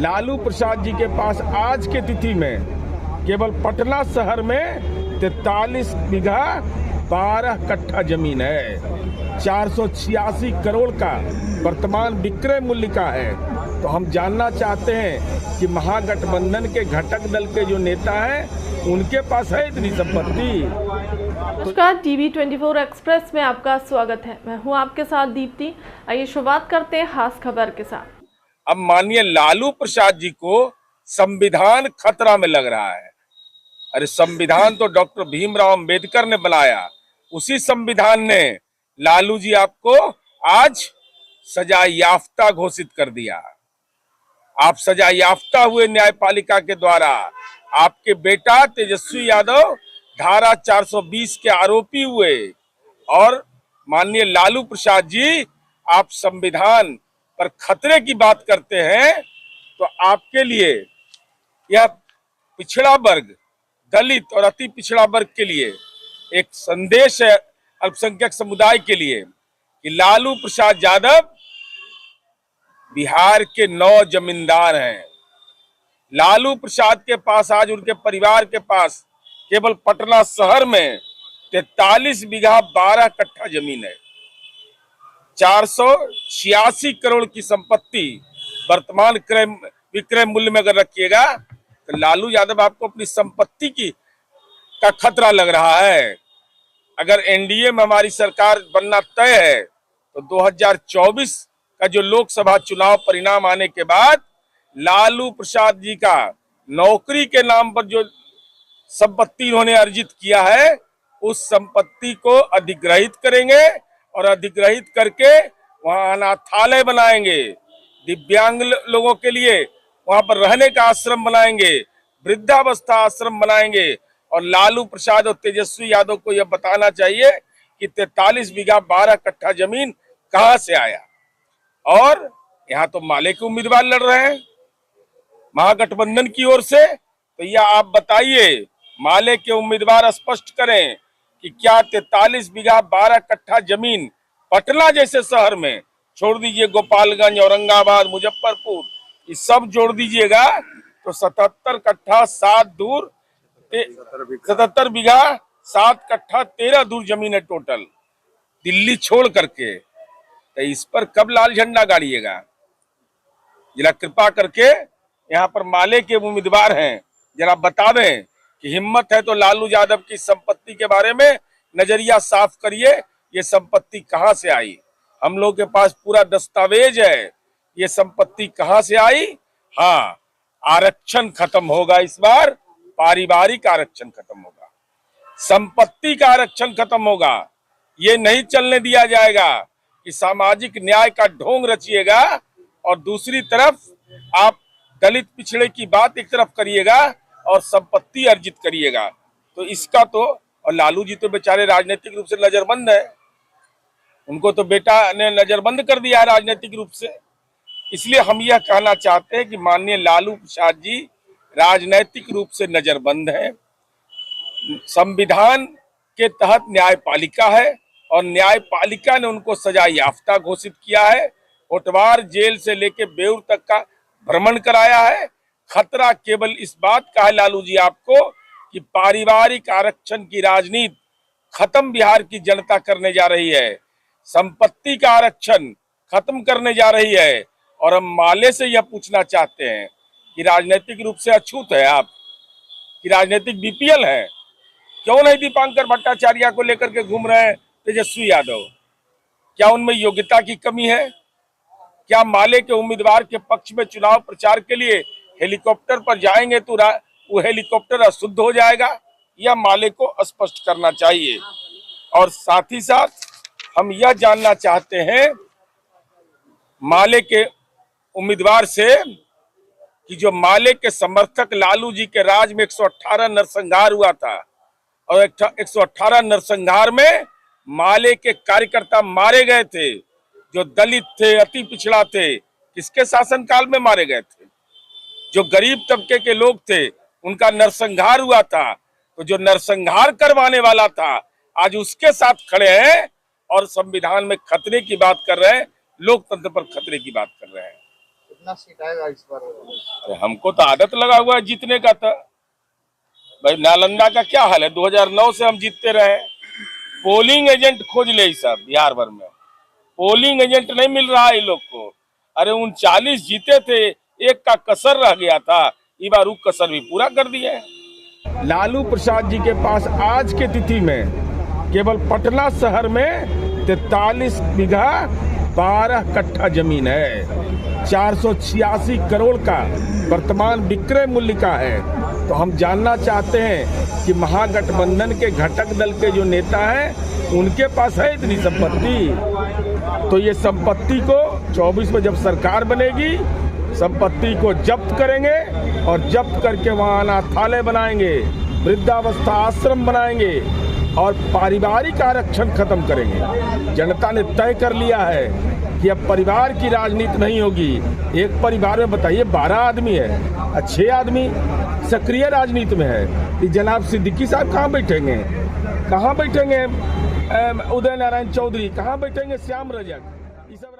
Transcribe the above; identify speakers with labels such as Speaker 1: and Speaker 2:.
Speaker 1: लालू प्रसाद जी के पास आज के तिथि में केवल पटना शहर में 43 बीघा 12 कट्ठा जमीन है। 486 करोड़ का वर्तमान विक्रय मूल्य का है। तो हम जानना चाहते हैं कि महागठबंधन के घटक दल के जो नेता हैं उनके पास है इतनी संपत्ति।
Speaker 2: नमस्कार, टीवी 24 एक्सप्रेस में आपका स्वागत है। मैं हूं आपके साथ दीप्ति। आइए शुरुआत करते हैं खास खबर के साथ।
Speaker 1: अब माननीय लालू प्रसाद जी को संविधान खतरा में लग रहा है। अरे संविधान तो डॉक्टर भीमराव अंबेडकर ने बनाया, उसी संविधान ने लालू जी आपको आज सजा याफ्ता घोषित कर दिया। आप सजा याफ्ता हुए न्यायपालिका के द्वारा। आपके बेटा तेजस्वी यादव धारा 420 के आरोपी हुए और माननीय लालू प्रसाद जी आप संविधान पर खतरे की बात करते हैं। तो आपके लिए यह पिछड़ा वर्ग, दलित और अति पिछड़ा वर्ग के लिए एक संदेश है, अल्पसंख्यक समुदाय के लिए, कि लालू प्रसाद यादव बिहार के 9 जमींदार हैं। लालू प्रसाद के पास आज उनके परिवार के पास केवल पटना शहर में 43 बीघा 12 कट्ठा जमीन है। 486 करोड़ की संपत्ति वर्तमान विक्रय मूल्य में अगर रखिएगा तो लालू यादव आपको अपनी संपत्ति का खतरा लग रहा है। अगर एनडीए में हमारी सरकार बनना तय है तो 2024 का जो लोकसभा चुनाव परिणाम आने के बाद लालू प्रसाद जी का नौकरी के नाम पर जो संपत्ति उन्होंने अर्जित किया है उस संपत्ति को अधिग्रहित करेंगे और अधिग्रहित करके वहां अनाथालय बनाएंगे, दिव्यांग लोगों के लिए वहां पर रहने का आश्रम बनाएंगे, वृद्धावस्था आश्रम बनाएंगे। और लालू प्रसाद और तेजस्वी यादव को यह बताना चाहिए कि 43 बीघा 12 कट्ठा जमीन कहां से आया। और यहाँ तो माले के उम्मीदवार लड़ रहे हैं महागठबंधन की ओर से। तो यह आप बताइए, माले के उम्मीदवार स्पष्ट करें कि क्या 43 बीघा 12 कट्ठा जमीन पटना जैसे शहर में, छोड़ दीजिए गोपालगंज, औरंगाबाद, मुजफ्फरपुर, ये सब जोड़ दीजिएगा तो 77 कट्ठा 7 दूर 77 बीघा 7 कट्ठा 13 दूर जमीन है टोटल, दिल्ली छोड़ करके। तो इस पर कब लाल झंडा गाड़िएगा? जरा कृपा करके यहाँ पर माले के उम्मीदवार हैं, जरा बता दें कि हिम्मत है तो लालू यादव की संपत्ति के बारे में नजरिया साफ करिए। ये संपत्ति कहां से आई? हम लोग के पास पूरा दस्तावेज है, ये संपत्ति कहां से आई। हाँ, आरक्षण खत्म होगा इस बार, पारिवारिक आरक्षण खत्म होगा, संपत्ति का आरक्षण खत्म होगा। ये नहीं चलने दिया जाएगा कि सामाजिक न्याय का ढोंग रचिएगा और दूसरी तरफ आप दलित पिछड़े की बात एक तरफ करिएगा और संपत्ति अर्जित करिएगा। तो इसका तो, और लालू जी तो बेचारे राजनीतिक रूप से नजरबंद है, उनको तो बेटा ने नजरबंद कर दिया है राजनीतिक रूप से। इसलिए हम यह कहना चाहते हैं कि माननीय लालू प्रसाद जी राजनीतिक रूप से नजरबंद है। संविधान के तहत न्यायपालिका है और न्यायपालिका ने उनको सजा याफ्ता घोषित किया है। होटवार जेल से लेके बेउर तक का भ्रमण कराया है। खतरा केवल इस बात का है लालू जी आपको कि पारिवारिक आरक्षण की राजनीति खत्म बिहार की जनता करने जा रही है, संपत्ति का आरक्षण खत्म करने जा रही है। और हम माले से यह पूछना चाहते हैं कि राजनीतिक रूप से अछूत है आप, कि राजनीतिक बीपीएल है, क्यों नहीं दीपांकर भट्टाचार्य को लेकर के घूम रहे हैं तेजस्वी यादव? क्या उनमें योग्यता की कमी है? क्या माले के उम्मीदवार के पक्ष में चुनाव प्रचार के लिए हेलीकॉप्टर पर जाएंगे तो वो हेलीकॉप्टर अशुद्ध हो जाएगा? यह माले को स्पष्ट करना चाहिए। और साथ ही साथ हम यह जानना चाहते हैं माले के उम्मीदवार से कि जो माले के समर्थक लालू जी के राज में 118 नरसंहार हुआ था और 118 नरसंहार में माले के कार्यकर्ता मारे गए थे, जो दलित थे, अति पिछड़ा थे, किसके शासनकाल में मारे गए थे? जो गरीब तबके के लोग थे उनका नरसंहार हुआ था। तो जो नरसंहार करवाने वाला था आज उसके साथ खड़े हैं और संविधान में खतरे की बात कर रहे हैं, लोकतंत्र पर खतरे की बात कर रहे हैं।
Speaker 3: कितना सीट आएगा इस बार?
Speaker 1: अरे हमको तो आदत लगा हुआ है जीतने का। था भाई नालंदा का क्या हाल है, 2009 से हम जीतते रहे। पोलिंग एजेंट खोज ले सब बिहार भर में, पोलिंग एजेंट नहीं मिल रहा है इन लोग को। अरे 39 जीते थे, एक का कसर रह गया था, इस बार वो कसर भी पूरा कर दिया है। लालू प्रसाद जी के पास आज के तिथि में केवल पटना शहर में 43 बीघा 12 कट्ठा जमीन है, 486 करोड़ का वर्तमान विक्रय मूल्य का है। तो हम जानना चाहते हैं कि महागठबंधन के घटक दल के जो नेता हैं उनके पास है इतनी संपत्ति, तो ये संपत्ति को 24 में जब सरकार बनेगी संपत्ति को जब्त करेंगे और जब्त करके वहाँ अनाथालय बनाएंगे, वृद्धावस्था आश्रम बनाएंगे और पारिवारिक आरक्षण खत्म करेंगे। जनता ने तय कर लिया है कि अब परिवार की राजनीति नहीं होगी। एक परिवार में बताइए 12 आदमी है, 6 आदमी सक्रिय राजनीति में है। कि जनाब सिद्दीकी साहब कहाँ बैठेंगे, कहाँ बैठेंगे उदय नारायण चौधरी, कहाँ बैठेंगे श्याम रजक, ये सब